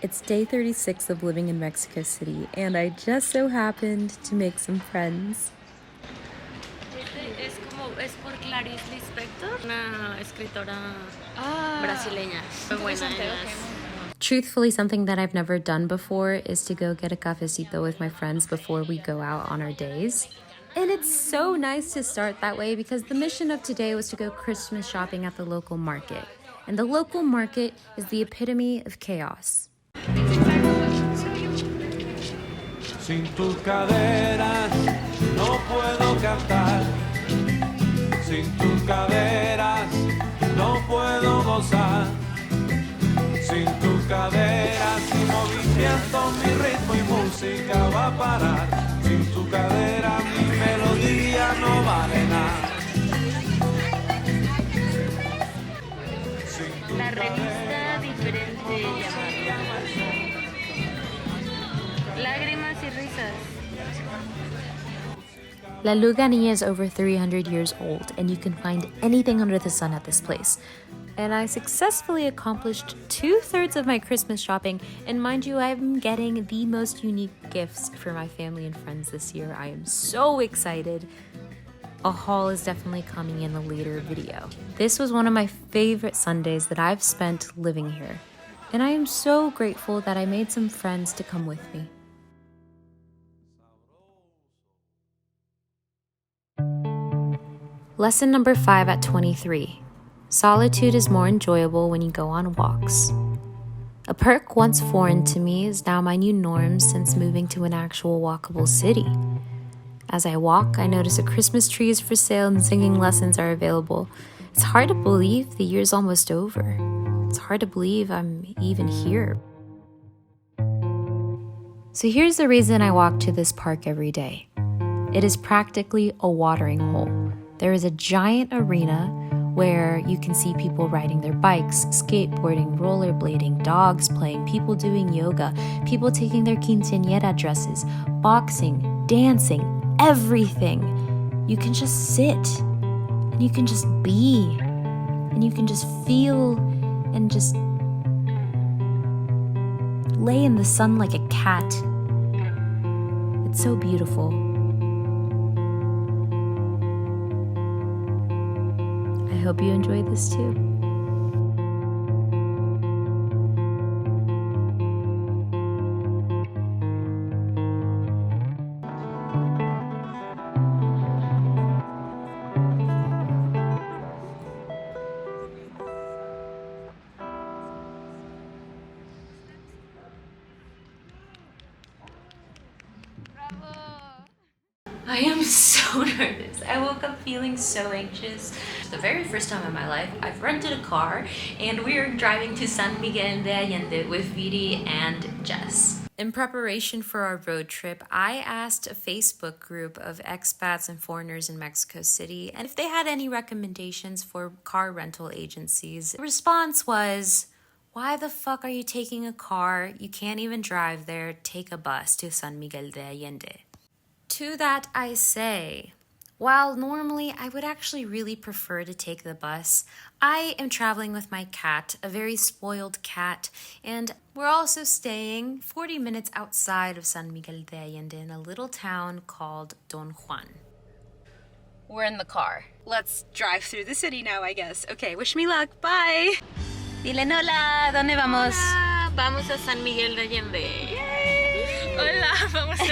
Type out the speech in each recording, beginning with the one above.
It's day 36 of living in Mexico City, and I just so happened to make some friends. Es por Clarice Lispector, una escritora brasileña. Muy buena. Truthfully, something that I've never done before is to go get a cafecito with my friends before we go out on our days. And it's so nice to start that way because the mission of today was to go Christmas shopping at the local market. And the local market is the epitome of chaos. Sin tus caderas no puedo cantar. Sin tus caderas no puedo gozar. Sin tus caderas y movimiento mi ritmo y música va a parar. Sin tu cadera mi melodía no vale nada. La revista diferente llamada Lágrimas y Risas. La Luganilla is over 300 years old, and you can find anything under the sun at this place. And I successfully accomplished 2/3 of my Christmas shopping, and mind you, I'm getting the most unique gifts for my family and friends this year. I am so excited. A haul is definitely coming in a later video. This was one of my favorite Sundays that I've spent living here, and I am so grateful that I made some friends to come with me. Lesson number 5 at 23. Solitude is more enjoyable when you go on walks. A perk once foreign to me is now my new norm since moving to an actual walkable city. As I walk, I notice a Christmas tree is for sale and singing lessons are available. It's hard to believe the year's almost over. It's hard to believe I'm even here. So here's the reason I walk to this park every day. It is practically a watering hole. There is a giant arena where you can see people riding their bikes, skateboarding, rollerblading, dogs playing, people doing yoga, people taking their quinceañera dresses, boxing, dancing, everything. You can just sit, and you can just be, and you can just feel, and just lay in the sun like a cat. It's so beautiful. I hope you enjoy this too. I am so nervous. I woke up feeling so anxious. The very first time in my life, I've rented a car and we are driving to San Miguel de Allende with Viri and Jess. In preparation for our road trip, I asked a Facebook group of expats and foreigners in Mexico City and if they had any recommendations for car rental agencies. The response was, "Why the fuck are you taking a car? You can't even drive there. Take a bus to San Miguel de Allende." To that I say, while normally I would actually really prefer to take the bus, I am traveling with my cat, a very spoiled cat, and we're also staying 40 minutes outside of San Miguel de Allende in a little town called Don Juan. We're in the car. Let's drive through the city now, I guess. Okay, wish me luck. Bye. Dile hola, ¿dónde vamos? Hola, vamos a San Miguel de Allende. Yay. Hola, vamos a...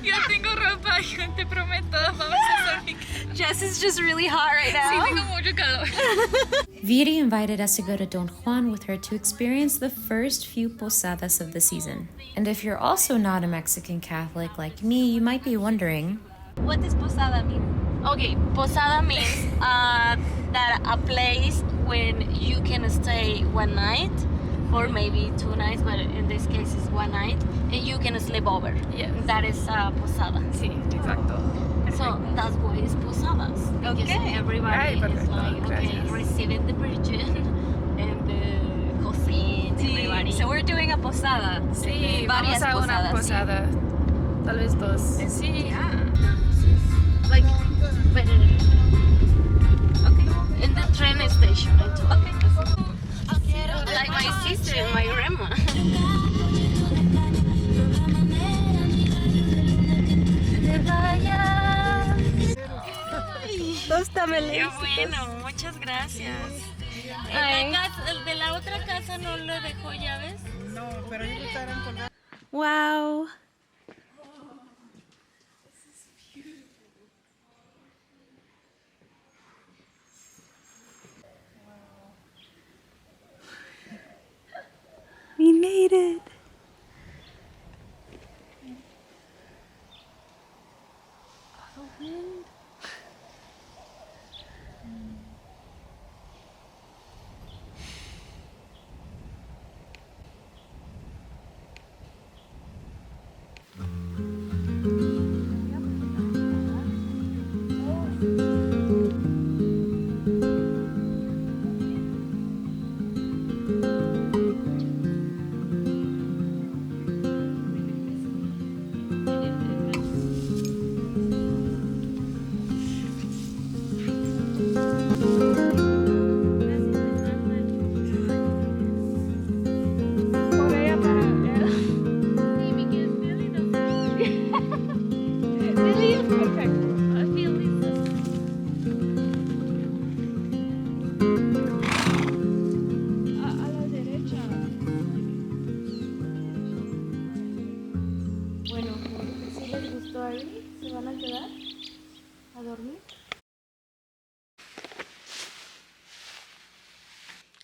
Yo tengo ropa, yo te prometo, vamos a San Miguel. Jess is just really hot right now. Sí, tengo mucho calor. Viri invited us to go to Don Juan with her to experience the first few posadas of the season. And if you're also not a Mexican Catholic like me, you might be wondering, what does posada mean? Okay, posada means that a place when you can stay one night or maybe 2 nights, but in this case it's 1 night, and you can sleep over. Yes. That is posada. Sí, exacto. So that's why it's posadas. Because Okay. everybody Right, is like, perfecto. okay, Gracias. receiving the Virgin and the cocine, everybody. So we're doing a posada. Sí, Varias vamos a una posadas, sí. posada. Tal vez 2. Sí. Yeah. Like, but okay, in the train station. Okay. Quiero like my sister and my grandma. Dos tamales. Qué bueno, muchas gracias. El de la otra casa no le dejó llaves. No, pero ellos estarán colgados. Wow. We made it.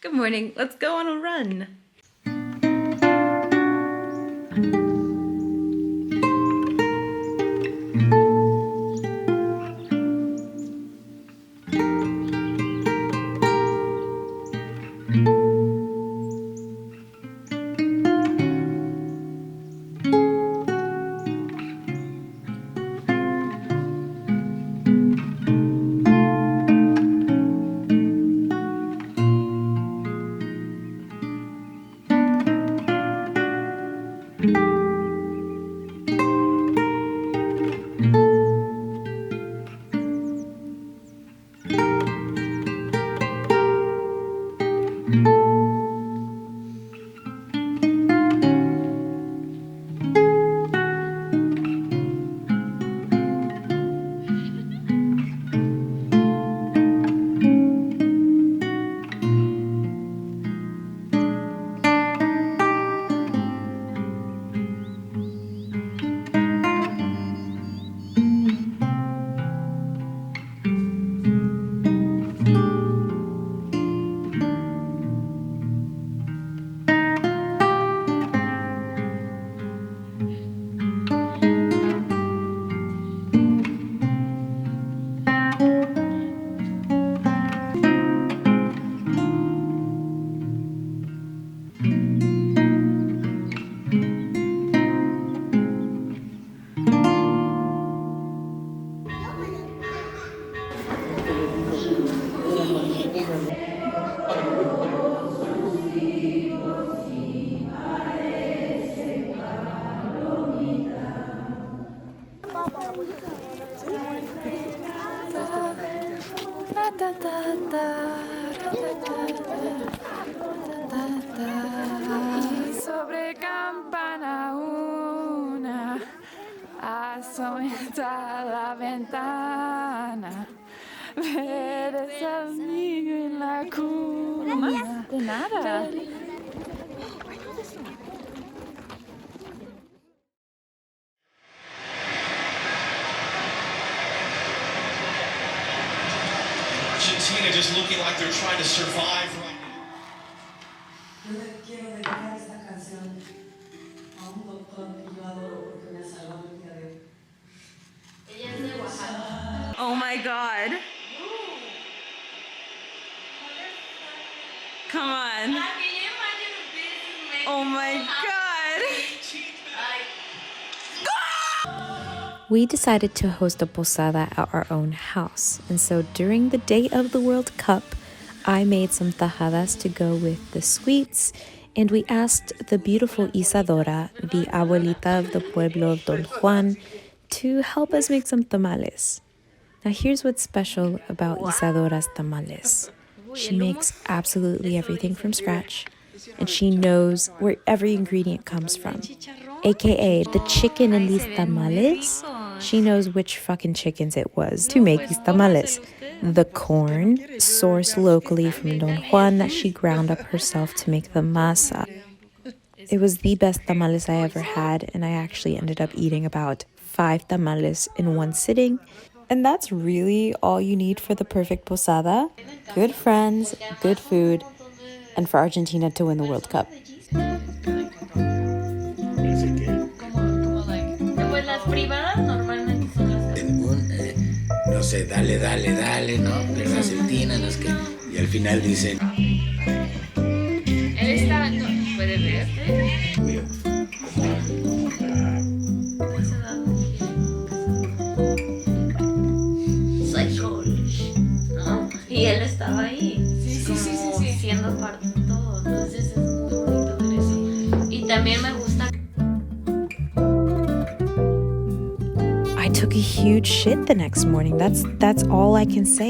Good morning. Let's go on a run. Sobre campana una asometa la ventana, eres al niño en la cuna. De nada. Argentina just looking like they're trying to survive right now. Yo le quiero dedicar esta canción a un doctor que yo adoro porque me ha salvado el día de hoy. Oh my god. Come on. Oh my god. We decided to host a posada at our own house, and so during the day of the World Cup, I made some tajadas to go with the sweets, and we asked the beautiful Isadora, the abuelita of the pueblo of Don Juan, to help us make some tamales. Now here's what's special about Isadora's tamales. She makes absolutely everything from scratch. and she knows where every ingredient comes from. AKA the chicken in these tamales. She knows which fucking chickens it was to make these tamales. The corn, sourced locally from Don Juan, that she ground up herself to make the masa. It was the best tamales I ever had, and I actually ended up eating about 5 tamales in one sitting. And that's really all you need for the perfect posada. Good friends, good food, and for Argentina to win the World Cup. No sé, dale, dale, dale, ¿no? Pero Argentina, no es que... Y al final dicen... Él está... No, ¿puede ver? ¿no? Y él estaba ahí, sí, siendo parte de todo. Entonces es muy bonito ver eso. Y también me gusta. I took a huge shit the next morning. That's all I can say.